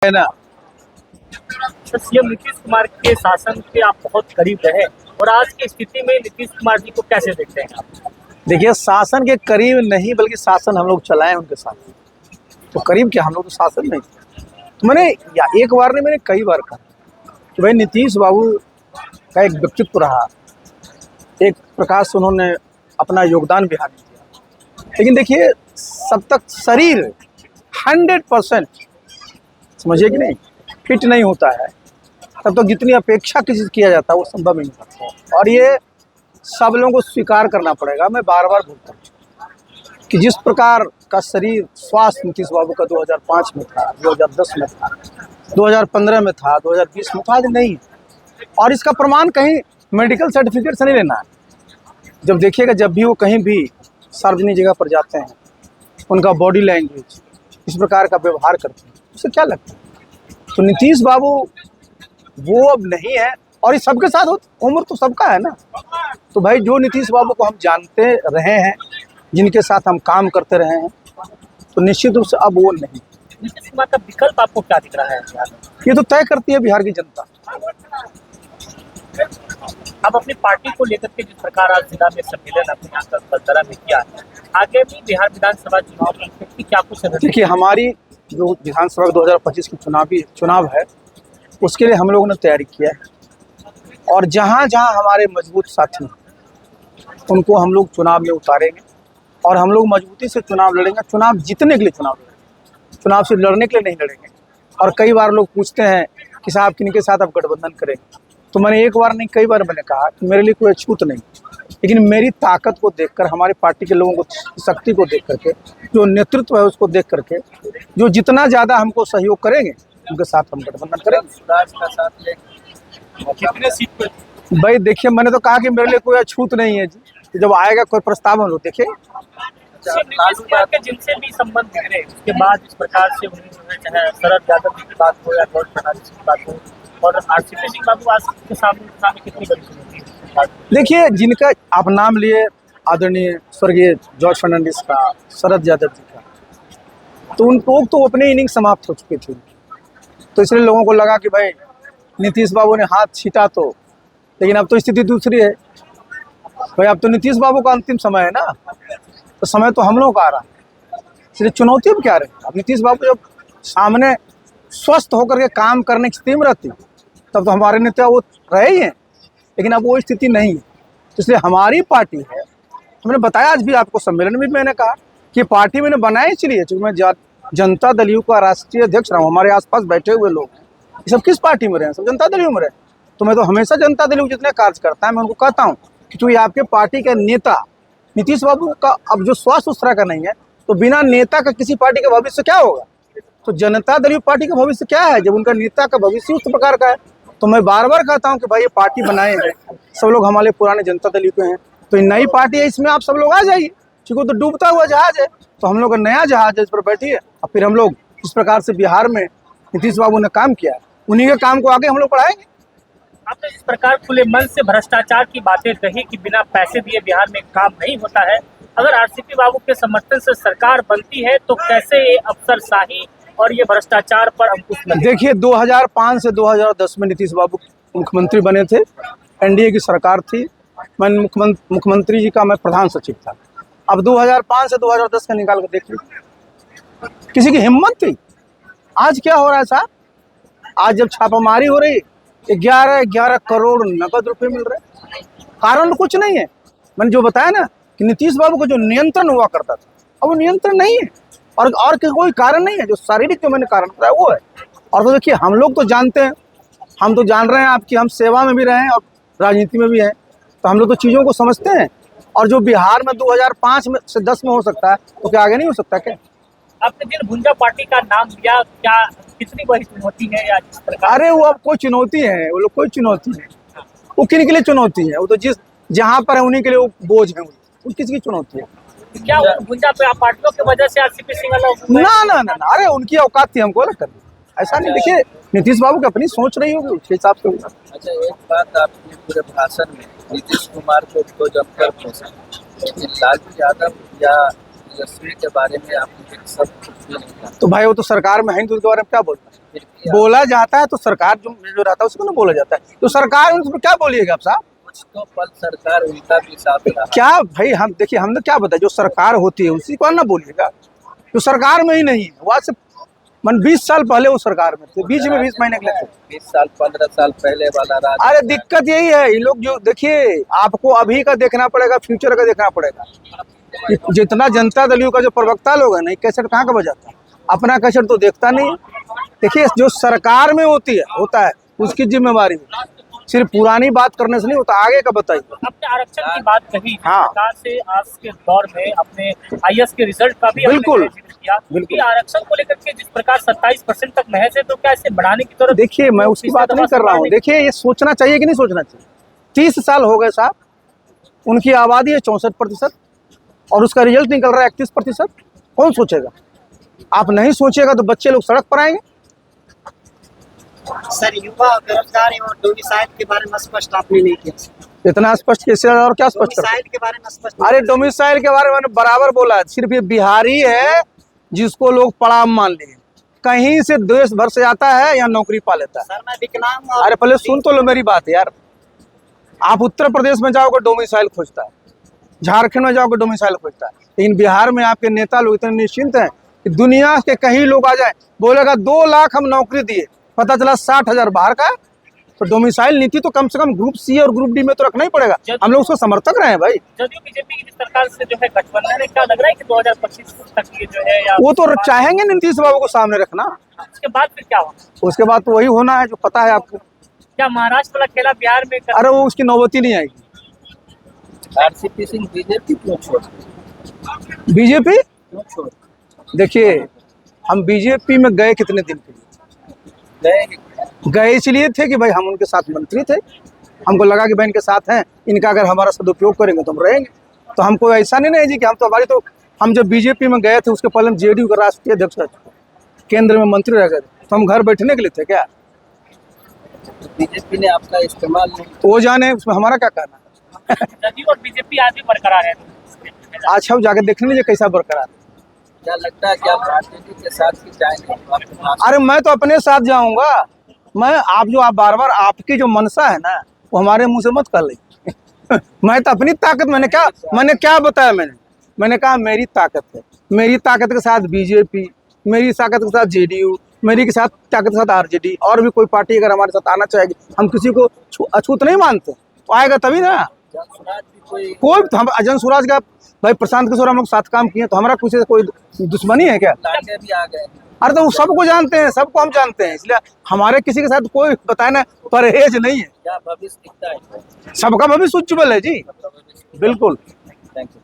है ना। तो सीएम नीतीश कुमार के शासन के आप बहुत करीब रहे और आज की स्थिति में नीतीश कुमार जी को कैसे देखते हैं आप? देखिए, शासन के करीब नहीं बल्कि शासन हम लोग चलाएं उनके साथ। तो करीब क्या, हम लोग तो शासन में। तो मैंने एक बार नहीं, मैंने कई बार कहा कि भाई नीतीश बाबू का एक व्यक्तित्व रहा, एक प्रकार से उन्होंने अपना योगदान बिहार में दिया। लेकिन देखिए, सब तक शरीर 100% समझिए कि नहीं फिट नहीं होता है, तब तक जितनी अपेक्षा किसी से किया जाता है वो संभव नहीं होता। और ये सब लोगों को स्वीकार करना पड़ेगा। मैं बार बार बोलता हूँ कि जिस प्रकार का शरीर स्वास्थ्य नीतीश बाबू का 2005 में था, 2010 में था, 2015 में था, 2020 में था, आज नहीं है। और इसका प्रमाण कहीं मेडिकल सर्टिफिकेट से नहीं लेना है। जब देखिएगा, जब भी वो कहीं भी सार्वजनिक जगह पर जाते हैं, उनका बॉडी लैंग्वेज, इस प्रकार का व्यवहार करते हैं, उससे क्या लगता है? तो नीतीश बाबू वो अब नहीं है, और ये सबके साथ हो, उम्र तो सबका है ना। तो भाई, जो नीतीश बाबू को हम जानते रहे हैं, जिनके साथ हम काम करते रहे हैं, तो निश्चित रूप से अब वो नहीं। नीतीश कुमार का विकल्प आपको क्या दिख रहा है बिहार में? ये तो तय करती है बिहार की जनता। अब अपनी पार्टी को लेकर के जिस प्रकार आज जिला में सम्मेलन अपने यहाँ पर बलतरा में किया है, आगे भी बिहार विधानसभा चुनाव की क्या कुछ रणनीति? देखिए, हमारी जो विधानसभा 2025 की चुनाव है, उसके लिए हम लोगों ने तैयारी किया है। और जहाँ जहाँ हमारे मजबूत साथी हैं, उनको हम लोग चुनाव में उतारेंगे और हम लोग मजबूती से चुनाव लड़ेंगे। चुनाव जीतने के लिए चुनाव लड़ेंगे, चुनाव से लड़ने के लिए नहीं लड़ेंगे। और कई बार लोग पूछते हैं कि साहब किनके साथ आप गठबंधन करेंगे, तो मैंने एक बार नहीं कई बार मैंने कहा कि मेरे लिए कोई अछूत नहीं, लेकिन मेरी ताकत को देखकर, हमारे पार्टी के लोगों को शक्ति को देख करके, जो नेतृत्व है उसको देख करके, जो जितना ज़्यादा हमको सहयोग करेंगे उनके साथ हम गठबंधन करेंगे। स्वराज का साथ ले कितने सीट पर? भाई देखिए, मैंने तो कहा कि मेरे लिए कोई अछूत नहीं है जी। तो जब आएगा कोई प्रस्ताव हम लोग देखिए। नीतीश कुमार के जिनसे भी संबंध बिगड़े उसके बाद इस प्रकार से उन्होंने चाहे शरद यादव जी की बात हो या गौरव फर्नांडिस की बात हो, और आरसीपी सिंह बाबू आज के सामने कितनी बड़ी चुनौती है? देखिए, जिनका आप नाम लिए, आदरणीय स्वर्गीय जॉर्ज फर्नांडिस का, शरद यादव जी का, तो उन लोग तो अपने इनिंग समाप्त हो चुके थे। तो इसलिए लोगों को लगा कि भाई नीतीश बाबू ने हाथ छीटा, तो लेकिन अब तो स्थिति दूसरी है। भाई अब तो नीतीश बाबू का अंतिम समय है ना, तो समय तो हम लोगों का आ रहा है। इसलिए चुनौती अब क्या रही? अब नीतीश बाबू जब सामने स्वस्थ होकर के काम करने की स्थिति में रहती, तब तो हमारे नेता वो रहे ही हैं। लेकिन अब वो स्थिति नहीं है, तो इसलिए हमारी पार्टी है। हमने बताया आज भी आपको, सम्मेलन में मैंने कहा कि पार्टी मैंने बनाई इसलिए क्योंकि मैं जनता दल यू का राष्ट्रीय अध्यक्ष रहा हूँ। हमारे आसपास बैठे हुए लोग हैं, ये सब किस पार्टी में रहे हैं? सब जनता दल यू में रहे। तो मैं तो हमेशा जनता दल यू जितने कार्य करता है, मैं उनको कहता हूँ कि चूँकि आपके पार्टी के नेता नीतीश बाबू का अब जो स्वास्थ्य उस तरह का नहीं है, तो बिना नेता का किसी पार्टी का भविष्य क्या होगा? तो जनता दल यू पार्टी का भविष्य क्या है जब उनका नेता का भविष्य उस प्रकार का है? तो मैं बार बार कहता हूँ कि भाई ये पार्टी बनाए हैं, सब लोग हमारे पुराने जनता दल यू के हैं, तो ये नई पार्टी है, इसमें आप सब लोग आ जाइए। क्योंकि तो डूबता हुआ जहाज है, तो हम लोग का नया जहाज है, इस पर बैठिए। और फिर हम लोग इस प्रकार से बिहार में नीतीश बाबू ने काम किया, उन्हीं के काम को आगे हम लोग बढ़ाएंगे। आपने इस प्रकार खुले मन से भ्रष्टाचार की बातें कही कि बिना पैसे दिए बिहार में काम नहीं होता है। अगर आरसीपी बाबू के समर्थन से सरकार बनती है तो कैसे ये अफसरशाही और ये भ्रष्टाचार पर अंकुश लगे? देखिए, 2005 से 2010 में नीतीश बाबू मुख्यमंत्री बने थे, एनडीए की सरकार थी। मैं मुख्यमंत्री जी का मैं प्रधान सचिव था। अब 2005 से 2010 का निकाल कर देख लीजिए, किसी की हिम्मत थी? आज क्या हो रहा है साहब? आज जब छापामारी हो रही, 11 करोड़ नकद रुपए मिल रहे, कारण कुछ नहीं है। मैंने जो बताया ना कि नीतीश बाबू का जो नियंत्रण हुआ करता था, अब वो नियंत्रण नहीं है। और कोई कारण नहीं है, जो शारीरिक जो मैंने कारण बताया वो है। और तो देखिए, हम लोग तो जानते हैं, हम तो जान रहे हैं आपकी, हम सेवा में भी रहे हैं और राजनीति में भी हैं, तो हम लोग तो चीज़ों को समझते हैं। और जो बिहार में 2005 में से 10 में हो सकता है, तो क्या आगे नहीं हो सकता क्या? आपने जिन भुंजा पार्टी का नाम दिया, क्या कितनी बड़ी चुनौती है या जिस प्रकार? अरे वो अब कोई चुनौती है, वो लोग कोई चुनौती है, वो किन के लिए चुनौती है? वो तो जहाँ पर है उन्हीं के लिए वो बोझ है, वो किसकी चुनौती है? क्या भुंजा पे आप पार्टियों की वजह से आरसीपी सिंह ना ना ना, अरे उनकी औकात थी, हमको अलग कर दी, ऐसा नहीं। देखिए, नीतीश बाबू की अपनी सोच रही होगी, उसके हिसाब से होगा। अच्छा, एक बात आपने पूरे भाषण में नीतीश कुमार को जमकर पूछा, लेकिन लालू यादव या तेजस्वी के बारे में आपने सब कुछ भी नहीं कहा। तो भाई वो तो सरकार में है नहीं, तो उसके बारे में क्या बोलता है? फिर भी बोला जाता है तो सरकार जो रहता है उसको ना बोला जाता है, तो सरकार उनको क्या बोलिएगा आप साहब? कुछ तो पल सरकार उनका भी साथ रहा। क्या भाई, हम देखिए हमने क्या बताया, जो सरकार होती है उसी को ना बोलिएगा। जो सरकार में ही नहीं है, वो आज से 20 साल पहले वो सरकार में थे, बीच में 20 महीने के लिए थे। 20 साल 15 साल पहले वाला राज। अरे दिक्कत यही है, ये लोग जो देखिए, आपको अभी का देखना पड़ेगा, फ्यूचर का देखना पड़ेगा। जितना जनता दल का जो प्रवक्ता लोग है ना, कैसेट कहाँ का बजाता है, अपना कैसेट तो देखता नहीं। देखिए जो सरकार में होता है उसकी जिम्मेवारी है, सिर्फ पुरानी बात करने से नहीं होता, आगे का बताइए। अपने आरक्षण की बात कही, हाँ। सरकार से आज के दौर में अपने आईएएस के रिजल्ट का भी बिल्कुल, हमने जिक्र किया। बिल्कुल। कि आरक्षण को लेकर के जिस प्रकार 27% तक महज है, तो क्या इसे बढ़ाने की जरूरत? देखिए मैं उसकी बात नहीं कर रहा हूँ, देखिए ये सोचना चाहिए कि नहीं सोचना चाहिए। 30 साल हो गए साहब, उनकी आबादी है 64% और उसका रिजल्ट निकल रहा है 31%। कौन सोचेगा? आप नहीं सोचेगा तो बच्चे लोग सड़क पर आएंगे। सर, युवा बेरोजगार एवं डोमिसाइल के बारे में स्पष्ट आपने नहीं किया। इतना स्पष्ट कैसे और क्या स्पष्ट कर? डोमिसाइल के बारे में स्पष्ट अरे डोमिसाइल के बारे में मैंने बराबर बोला है, सिर्फ ये बिहारी है जिसको लोग पड़ाव मान लिए, कहीं से देश भर से आता है या नौकरी पा लेता है। सर, मैं विकलांग और अरे पहले सुन तो लो मेरी बात यार। आप उत्तर प्रदेश में जाओगे डोमिसाइल खोजता है, झारखंड में जाओगे डोमिसाइल खोजता है, लेकिन बिहार में आपके नेता लोग इतने निश्चिंत हैं कि दुनिया के कहीं लोग आ जाए, बोलेगा 2 लाख हम नौकरी दिए, पता चला 60,000 बाहर का है। तो डोमिसाइल नीति तो कम से कम ग्रुप सी और ग्रुप डी में तो रखना ही पड़ेगा। हम लोग उसको समर्थक रहे हैं भाई। जदयू बीजेपी की जिस सरकार से जो है गठबंधन है, क्या लग रहा है कि 2025 तक ये जो है या वो तो चाहेंगे नीतीश बाबू को सामने रखना, उसके बाद फिर क्या होगा? उसके बाद तो वही होना है जो पता है आपको। क्या महाराष्ट्र वाला खेला बिहार में कर... अरे वो उसकी नौबती नहीं आएगी। आरसीपी सिंह बीजेपी क्यों छोड़? बीजेपी क्यों छोड़ देखिए, हम बीजेपी में गए कितने दिन के लिए गए? इसलिए थे कि भाई हम उनके साथ मंत्री थे, हमको लगा कि भाई इनके साथ हैं, इनका अगर हमारा सदुपयोग करेंगे तो हम रहेंगे। तो हमको ऐसा नहीं जी कि हम तो हमारी तो, हम जब बीजेपी में गए थे उसके पहले हम जेडीयू का राष्ट्रीय अध्यक्ष रह चुके, केंद्र में मंत्री रह गए, तो हम घर बैठने के लिए थे क्या? बीजेपी ने आपका इस्तेमाल नहीं तो वो जाने, उसमें हमारा क्या कहना है। जदयू और बीजेपी आज भी बरकरार है। आज हम जाके देखने लीजिए कैसा बरकरार है। क्या लगता है कि आप राजनीति के साथ ही जाएंगे? आपके पास अरे मैं तो अपने साथ जाऊंगा। मैं आप बार बार आपकी जो मनसा है ना, वो हमारे मुंह से मत कर ली। मैं तो अपनी ताकत, मैंने क्या बताया, मैंने कहा मेरी ताकत है, मेरी ताकत के साथ बीजेपी, मेरी ताकत के साथ जेडीयू, मेरी के साथ ताकत के साथ आरजेडी, और भी कोई पार्टी अगर हमारे साथ आना चाहेगी, हम किसी को अछूत नहीं मानते, तो आएगा तभी ना। जनसुराज भी कोई हम अजन स्वराज का भाई, प्रशांत किशोर हम लोग साथ काम किए, तो हमारा कुछ कोई दुश्मनी है क्या? लाडले भी आ गए। अरे तो सबको जानते हैं, सबको हम जानते हैं, इसलिए हमारे किसी के साथ कोई बताए ना परहेज नहीं है। क्या भविष्य दिखता है? सबका भविष्य उज्जवल है जी, बिल्कुल। Thank you.